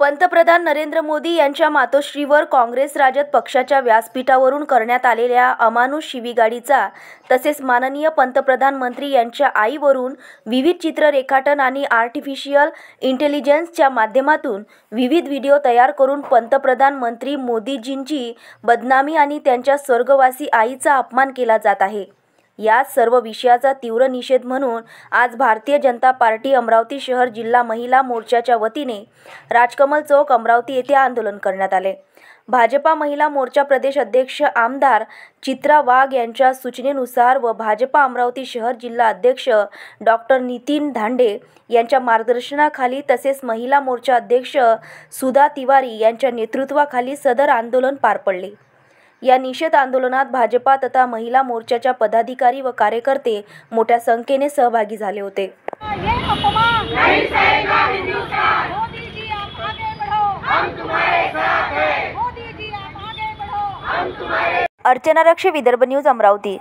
पंतप्रधान नरेंद्र मोदी यांच्या मातोश्रीवर काँग्रेस राजद पक्षाच्या व्यासपीठावरून करण्यात आलेल्या अमानुष शिवीगाळीचा तसेच माननीय पंतप्रधान मंत्री यांच्या आईवरून विविध चित्र रेखाटन आणि आर्टिफिशियल इंटेलिजन्सच्या माध्यमातून विविध व्हिडिओ तयार करून पंतप्रधान मंत्री मोदीजींची बदनामी आणि त्यांच्या स्वर्गवासी आईचा अपमान केला जात आहे। या सर्व विषयाचा तीव्र निषेध म्हणून आज भारतीय जनता पार्टी अमरावती शहर जिल्हा महिला मोर्चाच्या वतीने राजकमल चौक अमरावती येथे आंदोलन करण्यात आले। भाजपा महिला मोर्चा प्रदेश अध्यक्ष आमदार चित्रा वाघ यांच्या सूचनेनुसार व भाजपा अमरावती शहर जिल्हा अध्यक्ष डॉक्टर नितीन धांडे यांच्या मार्गदर्शनाखाली तसेच महिला मोर्चा अध्यक्ष सुधा तिवारी यांच्या नेतृत्वाखाली सदर आंदोलन पार पडले। या निषेध आंदोलनात भाजपा तथा महिला मोर्चाच्या पदाधिकारी व कार्यकर्ते मोठ्या संख्येने सहभागी झाले होते। अर्चना रक्ष, विदर्भ न्यूज, अमरावती।